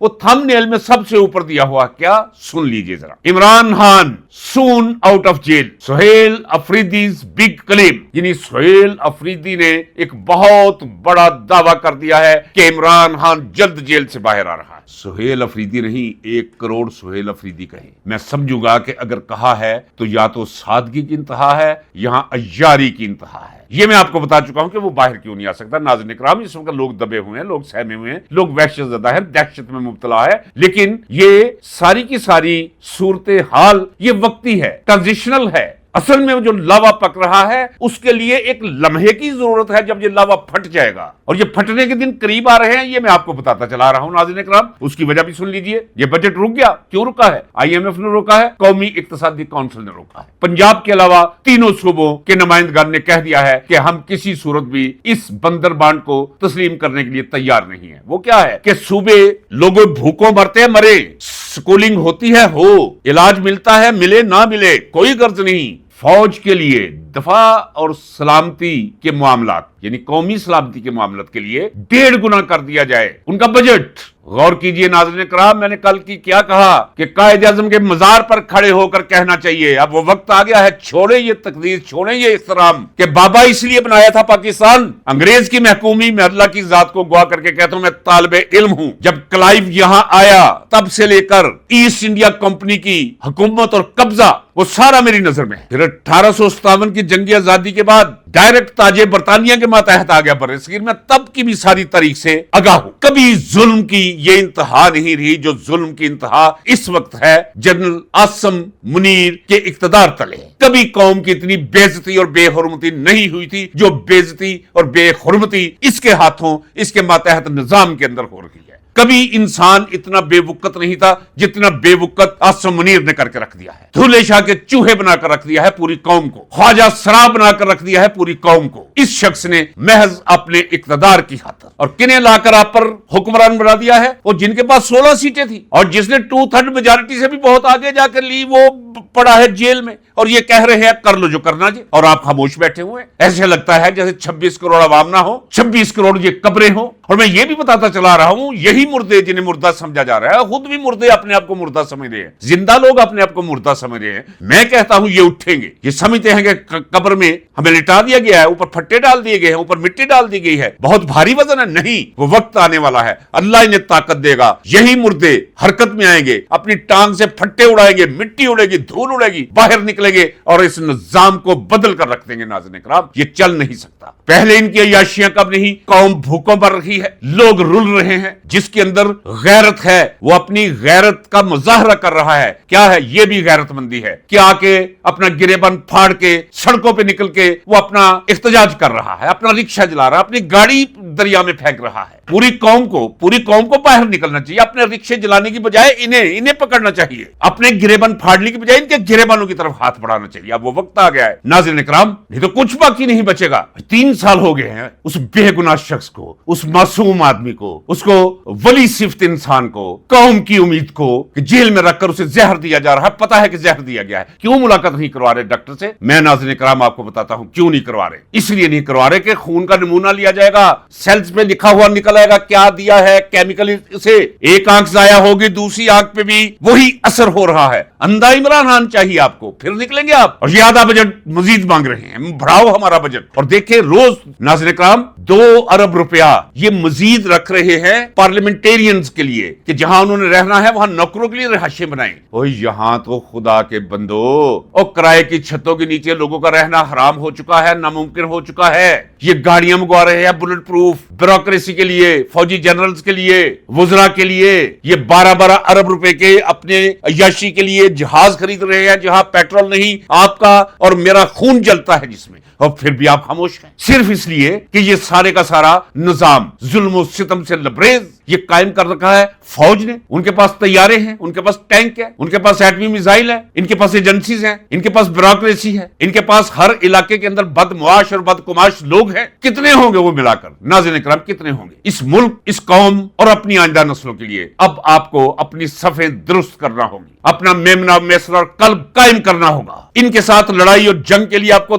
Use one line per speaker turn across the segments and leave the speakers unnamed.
وہ تھم نیل میں سب سے اوپر دیا ہوا کیا، سن لیجئے ذرا۔ Imran Khan soon out of jail, Sohail Afridi's big claim, یعنی سہیل افریدی نے ایک بہت بڑا دعویٰ کر دیا ہے کہ عمران خان جلد جیل سے باہر آ رہا ہے۔ سہیل افریدی نہیں، 1 کروڑ سہیل افریدی کہیں۔ میں سمجھوں گا کہ اگر کہا ہے تو یا تو سادگی کی انتہا ہے، یہاں عیاری کی انتہا ہے۔ یہ میں آپ کو بتا چکا ہوں کہ وہ باہر کیوں نہیں آ سکتا۔ ناظرین کرام، اس وقت لوگ دبے ہوئے ہیں، لوگ سہمے ہوئے ہیں، لوگ وحشت زدہ ہیں، دہشت میں مبتلا ہے، لیکن یہ ساری کی ساری صورتحال یہ وقتی ہے، ٹرانزیشنل ہے۔ اصل میں جو لاوا پک رہا ہے اس کے لیے ایک لمحے کی ضرورت ہے جب یہ لاوا پھٹ جائے گا، اور یہ پھٹنے کے دن قریب آ رہے ہیں، یہ میں آپ کو بتاتا چلا رہا ہوں ناظرین کرام۔ اس کی وجہ بھی سن لیجئے، یہ بجٹ رک گیا، کیوں رکا ہے؟ IMF نے روکا ہے، قومی اقتصادی کونسل نے روکا ہے، پنجاب کے علاوہ تینوں صوبوں کے نمائندگان نے کہہ دیا ہے کہ ہم کسی صورت بھی اس بندر بانڈ کو تسلیم کرنے کے لیے تیار نہیں ہیں۔ وہ کیا ہے کہ صوبے لوگوں بھوکوں مرتے ہیں، مرے، سکولنگ ہوتی ہے، ہو، علاج ملتا ہے، ملے نہ ملے، کوئی غرض نہیں۔ فوج کے لیے دفاع اور سلامتی کے معاملات، یعنی قومی سلامتی کے معاملات کے لیے 1.5 گنا کر دیا جائے ان کا بجٹ۔ غور کیجئے ناظرین کرام، میں نے کل کی کیا کہا کہ قائد اعظم کے مزار پر کھڑے ہو کر کہنا چاہیے اب وہ وقت آ گیا ہے، چھوڑیں یہ تقدیر، چھوڑیں یہ احترام کہ بابا اس لیے بنایا تھا پاکستان، انگریز کی محکومی میں اللہ کی ذات کو گواہ کر کے کہتا ہوں میں طالب علم ہوں۔ جب کلائیو یہاں آیا تب سے لے کر ایسٹ انڈیا کمپنی کی حکومت اور قبضہ وہ سارا میری نظر میں ہے۔ پھر 1857 کی جنگی آزادی کے بعد ڈائریکٹ تاج برطانیہ کے ماتحت آ گیا برصغیر میں، تب کی بھی ساری تاریخ سے آگاہ ہوں۔ کبھی ظلم کی یہ انتہا نہیں رہی جو ظلم کی انتہا اس وقت ہے جنرل عاصم منیر کے اقتدار تلے۔ کبھی قوم کی اتنی بے عزتی اور بے حرمتی نہیں ہوئی تھی جو بے عزتی اور بے حرمتی اس کے ہاتھوں، اس کے ماتحت نظام کے اندر ہو رہی ہے۔ کبھی انسان اتنا بے وقت نہیں تھا جتنا بے وقت عاصم منیر نے کر کے رکھ دیا ہے۔ دھولے شاہ کے چوہے بنا کر رکھ دیا ہے پوری قوم کو، خواجہ سرا بنا کر رکھ دیا ہے پوری قوم کو، اس شخص نے محض اپنے اقتدار کی خاطر۔ اور کنہیں لا کر آپ پر حکمران بنا دیا ہے؟ وہ جن کے پاس 16 سیٹیں تھی اور جس نے 2/3 میجارٹی سے بھی بہت آگے جا کر لی، وہ پڑا ہے جیل میں اور یہ کہہ رہے ہیں کر لو جو کرنا جی، اور آپ خاموش بیٹھے ہوئے۔ ایسے لگتا ہے جیسے 26 کروڑ عوام نہ ہو، 26 کروڑ یہ قبریں ہوں۔ اور میں یہ بھی بتاتا چلا رہا ہوں، یہی مردے جنہیں مردہ سمجھا جا رہا ہے، خود بھی مردے اپنے آپ کو مردہ سمجھ رہے ہیں، زندہ لوگ اپنے آپ کو مردہ سمجھ رہے ہیں۔ میں کہتا ہوں یہ اٹھیں گے، یہ سمجھتے ہیں کہ قبر میں ہمیں لٹا دیا گیا ہے، اوپر پھٹے ڈال دیے گئے ہیں، اوپر مٹی ڈال دی گئی ہے، بہت بھاری وزن ہے۔ نہیں، وہ وقت آنے والا ہے، اللہ انہیں طاقت دے گا، یہی مردے حرکت میں آئیں گے، اپنی ٹانگ سے پھٹے اڑائیں گے، مٹی اڑے گی، دھول اڑے گی، باہر نکلیں گے اور اس نظام کو بدل کر رکھ دیں گے۔ ناظرین کرام، یہ چل نہیں سکتا۔ پہلے ان کی عیاشیاں کب نہیں، قوم بھوکوں پر رکھی ہے، لوگ رل رہے ہیں۔ جس کے اندر غیرت ہے وہ اپنی غیرت کا مظاہرہ کر رہا ہے۔ کیا ہے؟ یہ بھی غیرت مندی ہے کہ آ کے اپنا گریبان پھاڑ کے سڑکوں پہ نکل کے وہ اپنا احتجاج کر رہا ہے، اپنا رکشہ جلا رہا ہے، اپنی گاڑی دریا میں پھینک رہا ہے۔ پوری قوم کو باہر نکلنا چاہیے، اپنے رکشے جلانے کی بجائے انہیں پکڑنا چاہیے، اپنے گریبان پھاڑنے کی بجائے ان کے گریبانوں کی طرف ہاتھ بڑھانا چاہیے۔ اب وہ وقت آ گیا ہے ناظرین کرام، نہیں تو کچھ باقی نہیں بچے گا۔ 3 سال ہو گئے ہیں اس بے گناہ شخص کو، اس معصوم آدمی کو، اس کو ولی صفت انسان کو، قوم کی امید کو کہ جیل میں رکھ کر اسے زہر دیا جا رہا ہے۔ پتا ہے کہ زہر دیا گیا ہے، کیوں ملاقات نہیں کروا رہے ڈاکٹر سے؟ میں ناظرین کرام آپ کو بتاتا ہوں کیوں نہیں کروا رہے۔ اس لیے نہیں کروا رہے کہ خون کا نمونہ لیا جائے گا، سیلز پہ لکھا ہوا نکل آئے گا کیا دیا ہے کیمیکل، سے ایک آنکھ ضائع ہوگی، دوسری آنکھ پہ بھی وہی اثر ہو رہا ہے۔ اندھا عمران خان چاہیے آپ کو، پھر نکلیں گے آپ۔ اور یہ آدھا بجٹ مزید مانگ رہے ہیں، بڑھاؤ ہمارا بجٹ۔ اور دیکھیں روز ناظرین کرام 2 ارب روپیہ یہ مزید رکھ رہے ہیں پارلیمنٹیرینز کے لیے کہ جہاں انہوں نے رہنا ہے وہاں نوکروں کے لیے رہائشیں بنائیں۔ یہاں تو خدا کے بندو، اور کرائے کی چھتوں کے نیچے لوگوں کا رہنا حرام ہو چکا ہے، ناممکن ہو چکا ہے۔ یہ گاڑیاں منگوا رہے ہیں بلٹ پروف، بیوروکریسی کے لیے، فوجی جنرلز کے لیے، وزراء کے لیے، یہ 12 ارب روپے کے اپنے عیاشی کے لیے جہاز خرید رہے ہیں جہاں پیٹرول نہیں، آپ کا اور میرا خون جلتا ہے جس میں، اور پھر بھی آپ خاموش ہیں، صرف اس لیے کہ یہ سارے کا سارا نظام ظلم و ستم سے لبریز یہ قائم کر رکھا ہے فوج نے۔ ان کے پاس طیارے ہیں، ان کے پاس ٹینک ہے، ان کے پاس ایٹمی میزائل ہے، ان کے پاس ایجنسیز ہیں، ان کے پاس بیوروکریسی ہے، ان کے پاس ہر علاقے کے اندر بدمعاش اور بدکماش لوگ ہیں۔ کتنے ہوں گے وہ ملا کر ناظرین کرام، کتنے ہوں گے؟ اس ملک، اس قوم اور اپنی آئندہ نسلوں کے لیے اب آپ کو اپنی صفیں درست کرنا ہوگی، اپنا میمنا میسر اور قلب قائم کرنا ہوگا۔ ان کے ساتھ لڑائی اور جنگ کے لیے آپ کو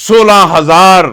16,000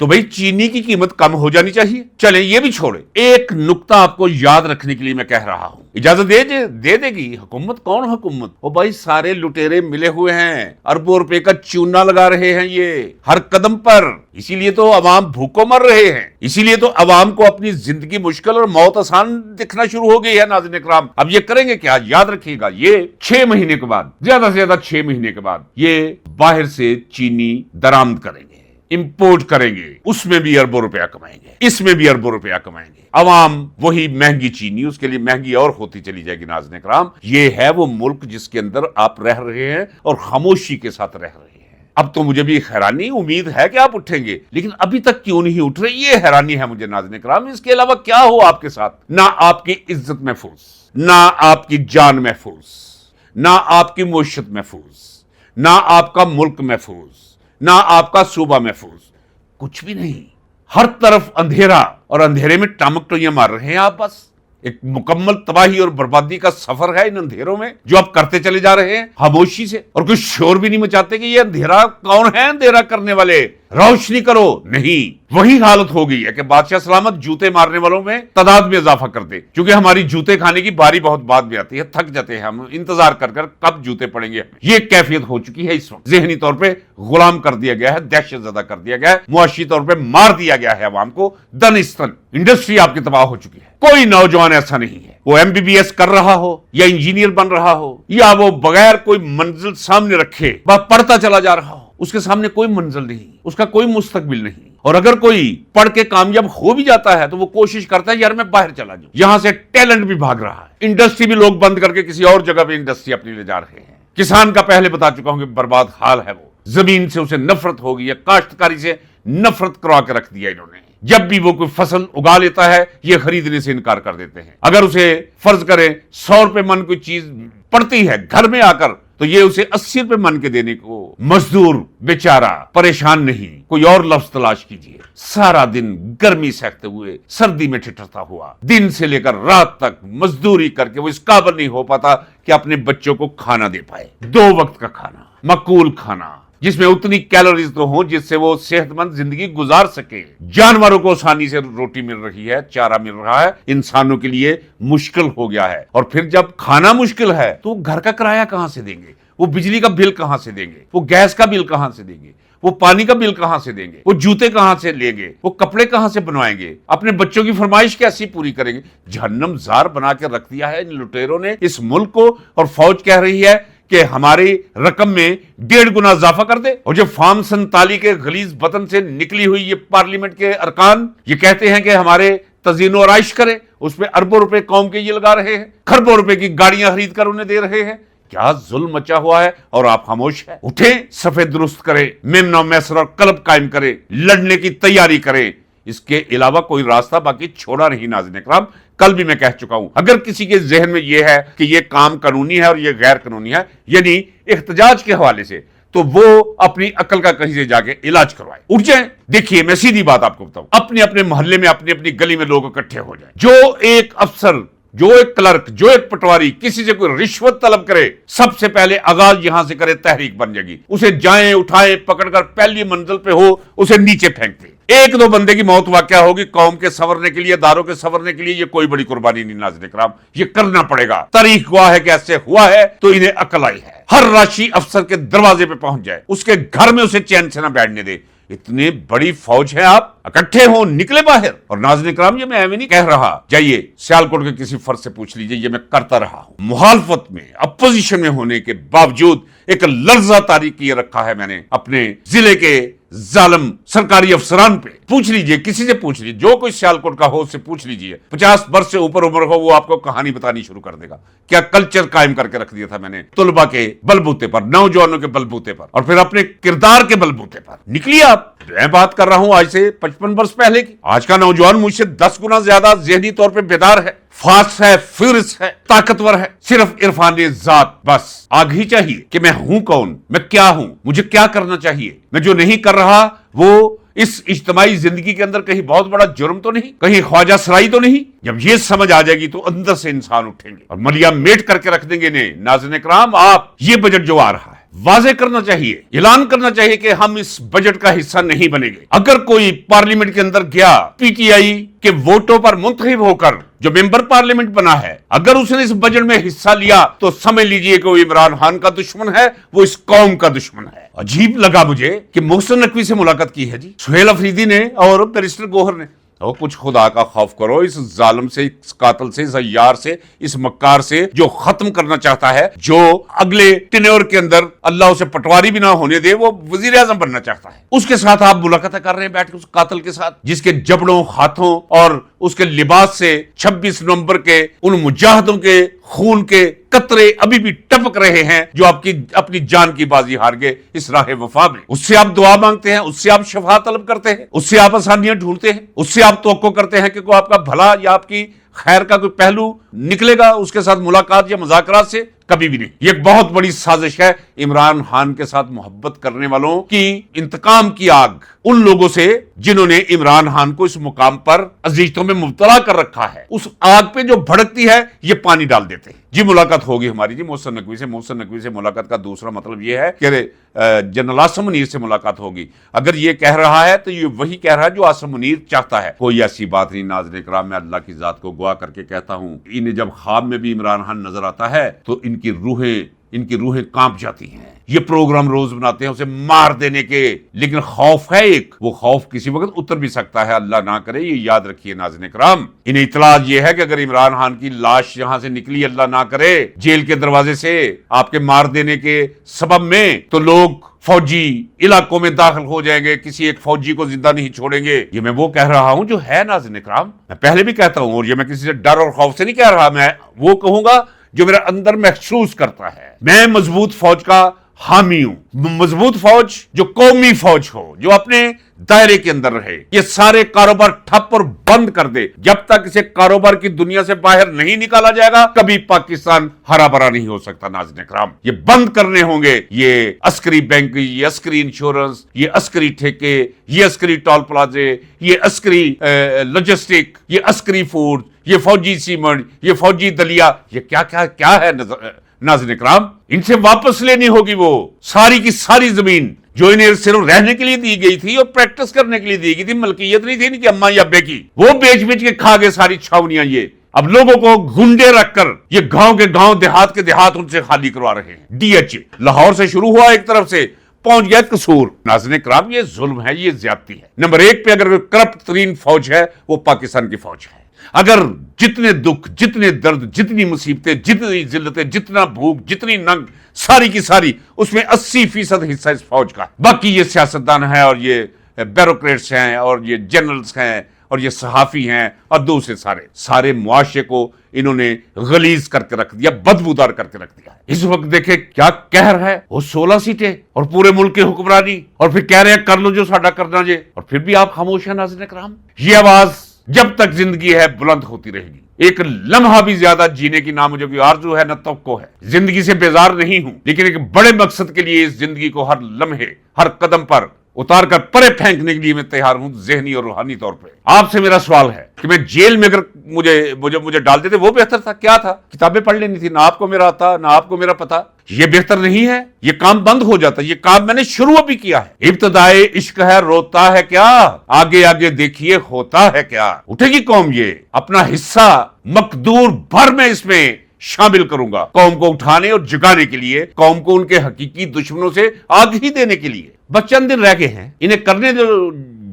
تو بھئی چینی کی قیمت کم ہو جانی چاہیے. چلیں یہ بھی چھوڑے, ایک نقطہ آپ کو یاد رکھنے کے لیے میں کہہ رہا ہوں, اجازت دے دے گی حکومت؟ کون حکومت؟ وہ بھائی سارے لٹیرے ملے ہوئے ہیں, اربوں روپے کا چونا لگا رہے ہیں یہ ہر قدم پر. اسی لیے تو عوام بھوکوں مر رہے ہیں, اسی لیے تو عوام کو اپنی زندگی مشکل اور موت آسان دکھنا شروع ہو گئی ہے. ناظرین اکرام, اب یہ کریں گے کیا؟ یاد رکھیے گا, یہ 6 مہینے کے بعد, زیادہ سے زیادہ 6 مہینے کے بعد یہ باہر سے چینی درآمد کریں گے, امپورٹ کریں گے, اس میں بھی اربوں روپیہ کمائیں گے, اس میں بھی اربوں روپیہ کمائیں گے. عوام وہی مہنگی چینی, اس کے لیے مہنگی اور ہوتی چلی جائے گی. ناظرین اکرام, یہ ہے وہ ملک جس کے اندر آپ رہ رہے ہیں اور خاموشی کے ساتھ رہ رہے ہیں. اب تو مجھے بھی حیرانی, امید ہے کہ آپ اٹھیں گے, لیکن ابھی تک کیوں نہیں اٹھ رہے, یہ حیرانی ہے مجھے. ناظرین اکرام, اس کے علاوہ کیا ہو آپ کے ساتھ؟ نہ آپ کی عزت محفوظ, نہ آپ کی جان محفوظ, نہ آپ کی معیشت محفوظ, نہ آپ کا ملک محفوظ, نہ آپ کا صوبہ محفوظ, کچھ بھی نہیں. ہر طرف اندھیرا, اور اندھیرے میں ٹامکٹویاں مار رہے ہیں آپ. بس ایک مکمل تباہی اور بربادی کا سفر ہے ان اندھیروں میں جو آپ کرتے چلے جا رہے ہیں خاموشی سے, اور کوئی شور بھی نہیں مچاتے کہ یہ اندھیرا کون ہے اندھیرا کرنے والے, روشنی کرو. نہیں, وہی حالت ہو گئی ہے کہ بادشاہ سلامت جوتے مارنے والوں میں تعداد میں اضافہ کر دے, کیونکہ ہماری جوتے کھانے کی باری بہت بعد میں آتی ہے, تھک جاتے ہیں ہم انتظار کر کر کب جوتے پڑیں گے. یہ کیفیت ہو چکی ہے اس وقت, ذہنی طور پہ غلام کر دیا گیا ہے, دہشت زدہ کر دیا گیا ہے, معاشی طور پہ مار دیا گیا ہے عوام کو دنستن. انڈسٹری آپ کی تباہ ہو چکی ہے. کوئی نوجوان ایسا نہیں ہے, وہ MBBS کر رہا ہو یا انجینئر بن رہا ہو, یا وہ بغیر کوئی منزل سامنے رکھے بس پڑھتا چلا جا رہا ہو, اس کے سامنے کوئی منزل نہیں, اس کا کوئی مستقبل نہیں. اور اگر کوئی پڑھ کے کامیاب ہو بھی جاتا ہے تو وہ کوشش کرتا ہے یار میں باہر چلا جاؤں, یہاں سے ٹیلنٹ بھی بھاگ رہا ہے. انڈسٹری بھی لوگ بند کر کے کسی اور جگہ پہ انڈسٹری اپنی لے جا رہے ہیں. کسان کا پہلے بتا چکا ہوں کہ برباد حال ہے, وہ زمین سے اسے نفرت ہو گئی ہے, کاشتکاری سے نفرت کروا کے رکھ دیا انہوں نے. جب بھی وہ کوئی فصل اگا لیتا ہے یہ خریدنے سے انکار کر دیتے ہیں. اگر اسے فرض کریں 100 روپے من کوئی چیز پڑتی ہے گھر میں آ کر, تو یہ اسے 80 روپے من کے دینے کو مزدور بیچارہ پریشان نہیں. کوئی اور لفظ تلاش کیجئے. سارا دن گرمی سہتے ہوئے, سردی میں ٹھٹھرتا ہوا, دن سے لے کر رات تک مزدوری کر کے وہ اس قابل نہیں ہو پاتا کہ اپنے بچوں کو کھانا دے پائے. 2 وقت کا کھانا, معقول کھانا, جس میں اتنی کیلوریز تو ہوں جس سے وہ صحت مند زندگی گزار سکے. جانوروں کو آسانی سے روٹی مل رہی ہے, چارہ مل رہا ہے, انسانوں کے لیے مشکل ہو گیا ہے. اور پھر جب کھانا مشکل ہے تو گھر کا کرایہ کہاں سے دیں گے, وہ بجلی کا بل کہاں سے دیں گے, وہ گیس کا بل کہاں سے دیں گے, وہ پانی کا بل کہاں سے دیں گے, وہ جوتے کہاں سے لیں گے, وہ کپڑے کہاں سے بنوائیں گے, اپنے بچوں کی فرمائش کیسی پوری کریں گے. جہنم زار بنا کے رکھ دیا ہے ان لٹیروں نے اس ملک کو. اور فوج کہہ رہی ہے کہ ہماری رقم میں 1.5 گنا اضافہ کر دے. اور جو فارم 47 کے غلیظ بطن سے نکلی ہوئی یہ پارلیمنٹ کے ارکان یہ کہتے ہیں کہ ہمارے تزئین و آرائش کرے, اس میں اربوں روپے قوم کے یہ لگا رہے ہیں, کھربوں روپے کی گاڑیاں خرید کر انہیں دے رہے ہیں. کیا ظلم مچا ہوا ہے اور آپ خاموش ہیں. اٹھیں, صفے درست کریں, میمنا میسر اور قلب قائم کریں, لڑنے کی تیاری کریں. اس کے علاوہ کوئی راستہ باقی چھوڑا نہیں. ناظرین اکرام, کل بھی میں کہہ چکا ہوں, اگر کسی کے ذہن میں یہ ہے کہ یہ کام قانونی ہے اور یہ غیر قانونی ہے, یعنی احتجاج کے حوالے سے, تو وہ اپنی عقل کا کہیں سے جا کے علاج کروائے. اٹھ جائیں. دیکھیے میں سیدھی بات آپ کو بتاؤں, اپنے اپنے محلے میں اپنی اپنی گلی میں لوگ اکٹھے ہو جائیں. جو ایک افسر, جو ایک کلرک, جو ایک پٹواری کسی سے کوئی رشوت طلب کرے, سب سے پہلے آغاز یہاں سے کرے, تحریک بن جائے گی. اسے جائیں, اٹھائیں, پکڑ کر پہلی منزل پہ ہو اسے نیچے پھینک دیں. 1-2 بندے کی موت واقعہ ہوگی, قوم کے سنورنے کے لیے, اداروں کے سنورنے کے لیے یہ کوئی بڑی قربانی نہیں. ناظرین اکرام, یہ کرنا پڑے گا. تاریخ گواہ ہے کہ ایسے ہوا ہے تو انہیں عقل آئی ہے. ہر راشی افسر کے دروازے پہ پہنچ جائے, اس کے گھر میں اسے چین سے نہ بیٹھنے دے. اتنی بڑی فوج ہے, آپ اکٹھے ہوں, نکلے باہر. اور ناظرین اکرام, یہ میں ایویں نہیں کہہ رہا, جائیے سیالکوٹ کے کسی فرد سے پوچھ لیجئے, یہ میں کرتا رہا ہوں. محالفت میں, اپوزیشن میں ہونے کے باوجود ایک لرزہ طاری کیے رکھا ہے میں نے اپنے ضلع کے ظالم سرکاری افسران پہ. پوچھ لیجئے, کسی سے پوچھ لیجئے, جو کوئی سیالکوٹ کا ہو اس سے پوچھ لیجئے, 50 برس سے اوپر عمر ہو, وہ آپ کو کہانی بتانی شروع کر دے گا. کیا کلچر قائم کر کے رکھ دیا تھا میں نے طلبہ کے بلبوتے پر, نوجوانوں کے بلبوتے پر, اور پھر اپنے کردار کے بلبوتے پر. نکلیے آپ. میں بات کر رہا ہوں آج سے 55 برس پہلے کی. آج کا نوجوان مجھ سے 10 گنا زیادہ ذہنی طور پہ بیدار ہے, فاسٹ ہے, فیورس ہے, طاقتور ہے. صرف عرفان ذات بس. آگ ہی چاہیے کہ میں ہوں کون, میں کیا ہوں, مجھے کیا کرنا چاہیے. میں جو نہیں کر رہا وہ اس اجتماعی زندگی کے اندر کہیں بہت بڑا جرم تو نہیں, کہیں خواجہ سرائی تو نہیں. جب یہ سمجھ آ جائے گی تو اندر سے انسان اٹھیں گے اور ملیا میٹ کر کے رکھ دیں گے. ناظرین اکرام, آپ یہ بجٹ جو آ رہا ہے واضح کرنا چاہیے, اعلان کرنا چاہیے کہ ہم اس بجٹ کا حصہ نہیں بنیں گے. اگر کوئی پارلیمنٹ کے اندر گیا پی ٹی آئی کے ووٹوں پر منتخب ہو کر جو ممبر پارلیمنٹ بنا ہے, اگر اس نے اس بجٹ میں حصہ لیا تو سمجھ لیجئے کہ وہ عمران خان کا دشمن ہے, وہ اس قوم کا دشمن ہے. عجیب لگا مجھے کہ محسن نقوی سے ملاقات کی ہے جی سہیل افریدی نے اور بیرسٹر گوہر نے. تو کچھ خدا کا خوف کرو اس ظالم سے, اس قاتل سے, اس عیار سے, اس مکار سے جو ختم کرنا چاہتا ہے, جو اگلے ٹینیور کے اندر اللہ اسے پٹواری بھی نہ ہونے دے, وہ وزیر اعظم بننا چاہتا ہے. اس کے ساتھ آپ ملاقاتیں کر رہے ہیں بیٹھ کے اس قاتل کے ساتھ, جس کے جبڑوں, ہاتھوں اور اس کے لباس سے 26 نومبر کے ان مجاہدوں کے خون کے قطرے ابھی بھی ٹپک رہے ہیں جو آپ کی اپنی جان کی بازی ہار گئے اس راہ وفا میں. اس سے آپ دعا مانگتے ہیں, اس سے آپ شفاعت طلب کرتے ہیں, اس سے آپ آسانیاں ڈھونڈتے ہیں, اس سے آپ توقع کرتے ہیں کہ کوئی آپ کا بھلا یا آپ کی خیر کا کوئی پہلو نکلے گا اس کے ساتھ ملاقات یا مذاکرات سے. کبھی بھی نہیں. یہ ایک بہت بڑی سازش ہے عمران خان کے ساتھ محبت کرنے والوں کی, انتقام کی آگ ان لوگوں سے جنہوں نے عمران خان کو اس مقام پر اذیتوں میں مبتلا کر رکھا ہے. اس آگ پہ جو بھڑکتی ہے یہ پانی ڈال دیتے ہیں. جی ملاقات ہوگی ہماری جی محسن نقوی سے. محسن نقوی سے ملاقات کا دوسرا مطلب یہ ہے کہ جنرل آصم منیر سے ملاقات ہوگی. اگر یہ کہہ رہا ہے تو یہ وہی کہہ رہا ہے جو آصم منیر چاہتا ہے. کوئی ایسی بات نہیں ناظرین کرام, میں اللہ کی ذات کو گواہ کر کے کہتا ہوں, انہیں جب خواب میں بھی عمران خان نظر آتا ہے تو ان کی روحیں کانپ جاتی ہیں. یہ پروگرام روز بناتے ہیں اسے مار دینے کے, لیکن خوف ہے ایک, وہ خوف کسی وقت اتر بھی سکتا ہے, اللہ نہ کرے. یہ یاد رکھیے ناظرین کرام, انہیں اطلاع یہ ہے کہ اگر عمران خان کی لاش یہاں سے نکلی, اللہ نہ کرے, جیل کے دروازے سے آپ کے مار دینے کے سبب میں, تو لوگ فوجی علاقوں میں داخل ہو جائیں گے, کسی ایک فوجی کو زندہ نہیں چھوڑیں گے. یہ میں وہ کہہ رہا ہوں جو ہے ناظرین کرام, میں پہلے بھی کہتا ہوں, اور یہ میں کسی سے ڈر اور خوف سے نہیں کہہ رہا, میں وہ کہوں گا جو میرے اندر محسوس کرتا ہے. میں مضبوط فوج کا حامی ہوں, مضبوط فوج جو قومی فوج ہو, جو اپنے دائرے کے اندر رہے. یہ سارے کاروبار ٹھپ اور بند کر دے. جب تک اسے کاروبار کی دنیا سے باہر نہیں نکالا جائے گا کبھی پاکستان ہرا بھرا نہیں ہو سکتا. ناظرین کرام, یہ بند کرنے ہوں گے یہ عسکری بینک, یہ عسکری انشورنس, یہ عسکری ٹھیکے, یہ عسکری ٹول پلازے, یہ عسکری لاجسٹک, یہ عسکری فوڈ, یہ فوجی سیمنٹ, یہ فوجی دلیا, یہ کیا ہے ناظرین کرام. ان سے واپس لینی ہوگی وہ ساری کی ساری زمین جو انہیں صرف رہنے کے لیے دی گئی تھی اور پریکٹس کرنے کے لیے دی گئی تھی. ملکیت نہیں تھی ان کی اماں یا ابے کی, وہ بیچ کے کھا گئے ساری چھاونیاں. یہ اب لوگوں کو گھنڈے رکھ کر یہ گاؤں کے گاؤں, دیہات کے دیہات ان سے خالی کروا رہے ہیں. ڈی ایچ لاہور سے شروع ہوا, ایک طرف سے پہنچ گیا قصور. ناظرین کرام, یہ ظلم ہے, یہ زیادتی ہے. نمبر 1 پہ اگر کرپٹ ترین فوج ہے وہ پاکستان کی فوج ہے. اگر جتنے دکھ, جتنے درد, جتنی مصیبتیں, جتنی ذلتیں, جتنا بھوک, جتنی ننگ, ساری کی ساری اس میں 80% حصہ اس فوج کا. باقی یہ سیاستدان ہیں اور یہ بیوروکریٹس ہیں اور یہ جنرلز ہیں اور یہ صحافی ہیں اور دوسرے سارے معاشرے کو انہوں نے غلیظ کر کے رکھ دیا, بدبودار کر کے رکھ دیا. اس وقت دیکھیں کیا قہر ہے, وہ 16 سیٹیں اور پورے ملک کی حکمرانی, اور پھر کہہ رہے ہیں کر لو جو ساڈا کرنا جے, اور پھر بھی آپ خاموش ہیں. ناظرین کرام, یہ آواز جب تک زندگی ہے بلند ہوتی رہے گی. ایک لمحہ بھی زیادہ جینے کی نہ مجھے کوئی آرزو ہے نہ توقع ہے. زندگی سے بیزار نہیں ہوں, لیکن ایک بڑے مقصد کے لیے اس زندگی کو ہر لمحے, ہر قدم پر اتار کر پرے پھینکنے کے لیے میں تیار ہوں, ذہنی اور روحانی طور پہ. آپ سے میرا سوال ہے کہ میں جیل میں اگر مجھے ڈال دیتے وہ بہتر تھا. کیا تھا, کتابیں پڑھ لینی تھی, نہ آپ کو میرا آتا نہ آپ کو میرا پتا. یہ بہتر نہیں ہے, یہ کام بند ہو جاتا. یہ کام میں نے شروع بھی کیا ہے. ابتدائے عشق ہے روتا ہے کیا, آگے آگے دیکھیے ہوتا ہے کیا. اٹھے گی قوم, یہ اپنا حصہ مقدور بھر میں اس میں شامل کروں گا, قوم کو اٹھانے اور جگانے کے لیے, قوم کو ان کے حقیقی دشمنوں سے آگاہی دینے کے لیے. بس چند دن رہ گئے ہیں انہیں کرنے جو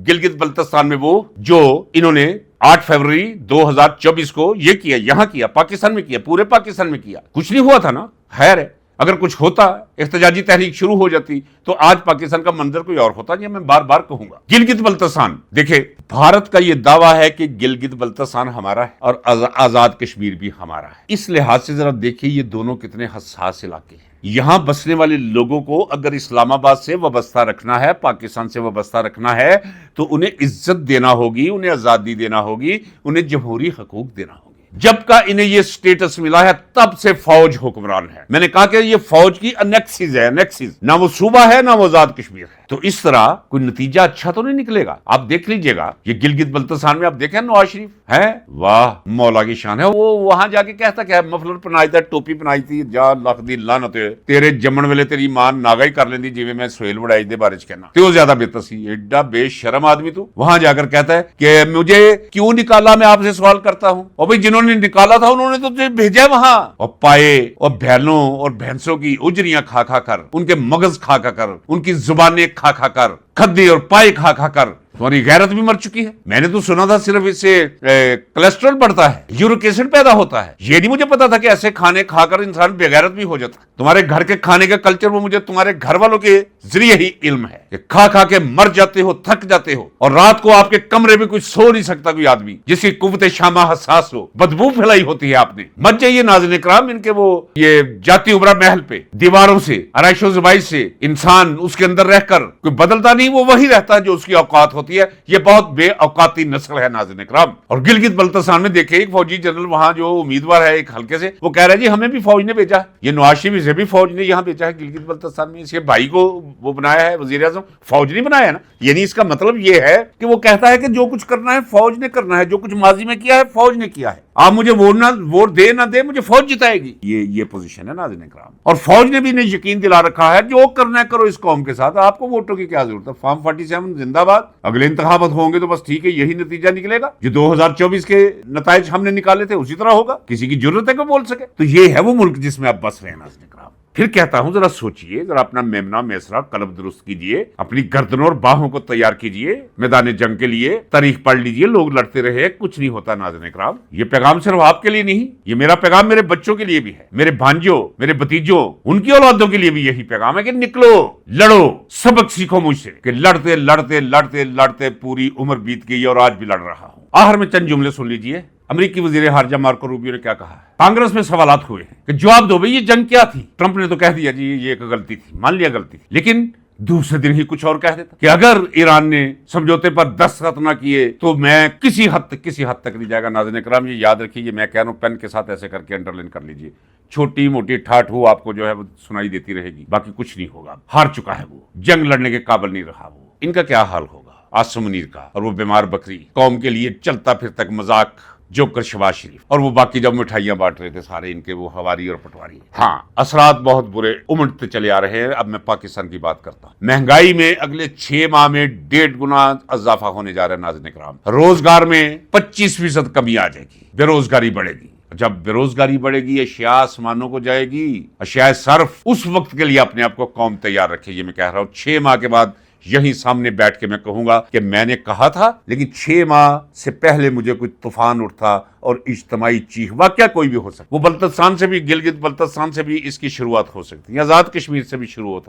گلگت بلتستان میں وہ جو انہوں نے 8 فروری 2024 کو یہ کیا, یہاں کیا, پاکستان میں کیا, پورے پاکستان میں کیا. کچھ نہیں ہوا تھا نا, خیر ہے. اگر کچھ ہوتا, احتجاجی تحریک شروع ہو جاتی تو آج پاکستان کا منظر کوئی اور ہوتا. یہ میں بار بار کہوں گا. گلگت بلتستان, دیکھیں بھارت کا یہ دعویٰ ہے کہ گلگت بلتستان ہمارا ہے اور آزاد کشمیر بھی ہمارا ہے. اس لحاظ سے ذرا دیکھیں یہ دونوں کتنے حساس علاقے ہیں. یہاں بسنے والے لوگوں کو اگر اسلام آباد سے وابستہ رکھنا ہے, پاکستان سے وابستہ رکھنا ہے, تو انہیں عزت دینا ہوگی, انہیں آزادی دینا ہوگی, انہیں جمہوری حقوق دینا ہوگی. جب کا انہیں یہ سٹیٹس ملا ہے تب سے فوج حکمران ہے. میں نے کہا کہ یہ فوج کی انیکسز ہے, انیکسز. نہ وہ صوبہ ہے نہ وہ آزاد کشمیر ہے. تو اس طرح کوئی نتیجہ اچھا تو نہیں نکلے گا. آپ دیکھ لیجئے گا یہ گلگت بلتستان میں آپ دیکھیں نواز شریف ہے, واہ مولا کی شان ہے, وہ وہاں جا کے کہتا کہ مفلر پہنائی تھا, ٹوپی پہنائی تھی, جا لکھ دی لعنت ہوئے تیرے جمن ویلے تیری ماں ناگائی کر لیندی جویں میں سہیل وڑائی دے بارے چ کہنا, تے وہ زیادہ بہتر سی. ایڈا بے شرم آدمی تو وہاں جا کر کہتا ہے کہ مجھے کیوں نکالا, میں آپ سے سوال کرتا ہوں. اور بھائی جنہوں نے نکالا تھا انہوں نے تو تجھے بھیجا ہے وہاں, اور پائے اور بھیلوں اور بھینسوں کی اجریاں کھا کھا کر, ان کے مغز کھا کھا کر, ان کی زبانیں کھا کھا کر, کھدے اور پائے کھا کھا کر تمہاری غیرت بھی مر چکی ہے. میں نے تو سنا تھا صرف اس سے کولیسٹرول بڑھتا ہے, یورک ایسڈ پیدا ہوتا ہے, یہ نہیں مجھے پتا تھا کہ ایسے کھانے کھا کر انسان بے غیرت بھی ہو جاتا ہے. تمہارے گھر کے کھانے کا کلچر وہ مجھے تمہارے گھر والوں کے ذریعے ہی علم ہے کہ کھا کھا کے مر جاتے ہو, تھک جاتے ہو, اور رات کو آپ کے کمرے میں کوئی سو نہیں سکتا کوئی آدمی جس کی قوت شامہ حساس ہو, بدبو پھیلائی ہوتی ہے آپ نے. مت جائیے ناظرین اکرام ان کے وہ یہ جاتی عمرہ محل پہ, دیواروں سے آرائش و زبائش سے انسان اس کے اندر رہ کر کوئی بدلتا نہیں, وہ وہی رہتا ہے جو اس کی اوقات ہوتی ہے. یہ بہت بے اوقاتی نسل ہے ناظرین اکرام. اور گلگت بلتستان میں دیکھیں ایک فوجی جنرل وہاں جو امیدوار ہے ایک حلقے سے, وہ کہہ رہا ہے جی ہمیں بھی فوج نے بھیجا, یہ نواز شریف سے بھی فوج نے یہاں بھیجا ہے گلگت بلتستان میں, اس کے بھائی کو وہ بنایا ہے وزیر اعظم, فوج نہیں بنایا ہے نا. یعنی اس کا مطلب یہ ہے کہ وہ کہتا ہے کہ جو کچھ کرنا ہے فوج نے کرنا ہے, جو کچھ ماضی میں کیا ہے فوج نے کیا ہے, آپ مجھے ووٹ دے نہ دے مجھے فوج جتائے گی. یہ پوزیشن ہے ناظرین اکرام. اور فوج نے بھی انہیں یقین دلا رکھا ہے جو کرنا ہے کرو اس قوم کے ساتھ, آپ کو ووٹوں کی کیا ضرورت ہے. فارم 47 زندہ باد, اگلے انتخابات ہوں گے تو بس ٹھیک ہے یہی نتیجہ نکلے گا. جو 2024 کے نتائج ہم نے نکالے تھے اسی طرح ہوگا, کسی کی ضرورت ہے کہ بول سکے. تو یہ ہے وہ ملک جس میں آپ بس رہے ہیں ناظرین اکرام. پھر کہتا ہوں ذرا سوچئے, ذرا اپنا میمنا میسرا قلب درست کیجئے, اپنی گردنوں اور باہوں کو تیار کیجئے میدان جنگ کے لیے. تاریخ پڑھ لیجئے, لوگ لڑتے رہے, کچھ نہیں ہوتا ناظرین اکرام. یہ پیغام صرف آپ کے لیے نہیں, یہ میرا پیغام میرے بچوں کے لیے بھی ہے, میرے بھانجوں, میرے بھتیجوں, ان کی اولادوں کے لیے بھی یہی پیغام ہے کہ نکلو, لڑو, سبق سیکھو مجھ سے. کہ لڑتے لڑتے لڑتے لڑتے پوری عمر بیت گئی اور آج بھی لڑ رہا ہوں. آخر میں چند جملے سن لیجئے. امریکی وزیر خارجہ مارکو روبیو نے کیا کہا ہے. کانگریس میں سوالات ہوئے ہیں کہ جواب دو بھئی یہ جنگ کیا تھی. ٹرمپ نے تو کہہ دیا جی یہ ایک غلطی تھی, مان لیا غلطی, لیکن دوسرے دن ہی کچھ اور کہہ دیتا کہ اگر ایران نے سمجھوتے پر دستخط نہ کیے تو میں کسی حد تک نہیں جائے گا. ناظرین اکرام یہ یاد رکھیے, میں کہہ رہا ہوں پین کے ساتھ ایسے کر کے انڈرلائن کر لیجئے. چھوٹی موٹی ٹھاٹ ہو آپ کو جو ہے وہ سنائی دیتی رہے گی, باقی کچھ نہیں ہوگا. ہار چکا ہے وہ, جنگ لڑنے کے قابل نہیں رہا وہ. ان کا کیا حال ہوگا آصم منیر کا, اور وہ بیمار بکری, قوم کے لیے چلتا پھر تک مذاق جوکر شباز شریف, اور وہ باقی جب مٹھائیاں بانٹ رہے تھے سارے ان کے وہ ہواری اور پٹواری. ہاں اثرات بہت برے امٹتے چلے آ رہے ہیں. اب میں پاکستان کی بات کرتا ہوں. مہنگائی میں اگلے 6 ماہ میں 1.5 گنا اضافہ ہونے جا رہا ہے ناظرین اکرام. روزگار میں 25% کمی آ جائے گی, بے روزگاری بڑھے گی. جب بے روزگاری بڑھے گی اشیاء آسمانوں کو جائے گی, اشیاء صرف. اس وقت کے لیے اپنے آپ کو قوم تیار رکھے. یہ میں کہہ رہا ہوں 6 ماہ کے بعد یہیں سامنے بیٹھ کے میں کہوں گا کہ میں نے کہا تھا, لیکن 6 ماہ سے پہلے مجھے کوئی طوفان اٹھتا اور اجتماعی چیخ, واقعہ کوئی بھی ہو سکتا. وہ بلتستان سے بھی, گلگت بلتستان سے بھی اس کی شروعات ہو سکتی ہے, آزاد کشمیر سے بھی شروعات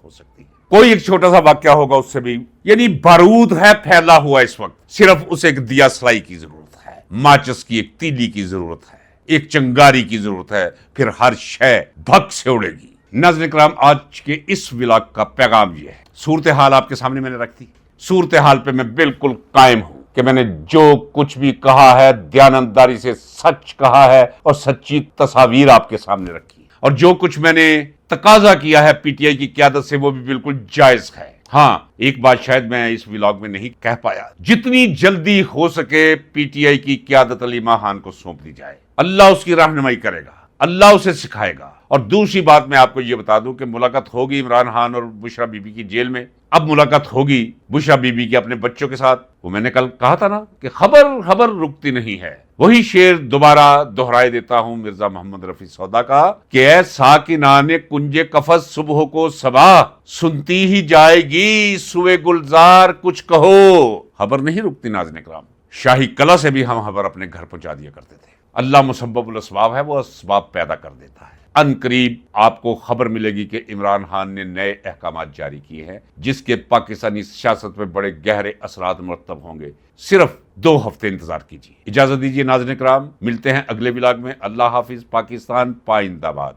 ہو سکتی ہے. کوئی ایک چھوٹا سا واقعہ ہوگا اس سے بھی. یعنی بارود ہے پھیلا ہوا اس وقت, صرف اسے ایک دیا سلائی کی ضرورت ہے, ماچس کی ایک تیلی کی ضرورت ہے, ایک چنگاری کی ضرورت ہے, پھر ہر شے بھگ سے اڑے گی. ناظرین اکرام آج کے اس ولاگ کا پیغام یہ ہے. صورتحال آپ کے سامنے میں نے رکھ دی. صورتحال پہ میں بالکل قائم ہوں کہ میں نے جو کچھ بھی کہا ہے دیانتداری سے سچ کہا ہے اور سچی تصاویر آپ کے سامنے رکھی, اور جو کچھ میں نے تقاضا کیا ہے پی ٹی آئی کی قیادت سے وہ بھی بالکل جائز ہے. ہاں ایک بات شاید میں اس ولاگ میں نہیں کہہ پایا, جتنی جلدی ہو سکے پی ٹی آئی کی قیادت علی ماہان کو سونپ دی جائے. اللہ اس کی رہنمائی کرے گا, اللہ اسے سکھائے گا. اور دوسری بات میں آپ کو یہ بتا دوں کہ ملاقات ہوگی عمران خان اور بشرا بی بی کی جیل میں. اب ملاقات ہوگی بشرا بی بی کے اپنے بچوں کے ساتھ. وہ میں نے کل کہا تھا نا کہ خبر رکتی نہیں ہے. وہی شعر دوبارہ دہرائے دیتا ہوں مرزا محمد رفیع سودا کا کہ اے ساکنان کنج قفس صبح کو صبا, سنتی ہی جائے گی سوئے گلزار کچھ کہو. خبر نہیں رکتی ناظرین اکرام. شاہی قلعہ سے بھی ہم خبر اپنے گھر پہنچا دیا کرتے تھے. اللہ مسبب الاسباب ہے, وہ اسباب پیدا کر دیتا ہے. ان قریب آپ کو خبر ملے گی کہ عمران خان نے نئے احکامات جاری کیے ہیں جس کے پاکستانی سیاست میں بڑے گہرے اثرات مرتب ہوں گے. صرف 2 ہفتے انتظار کیجیے. اجازت دیجیے ناظرین کرام, ملتے ہیں اگلے ولاگ میں. اللہ حافظ. پاکستان پائندہ باد.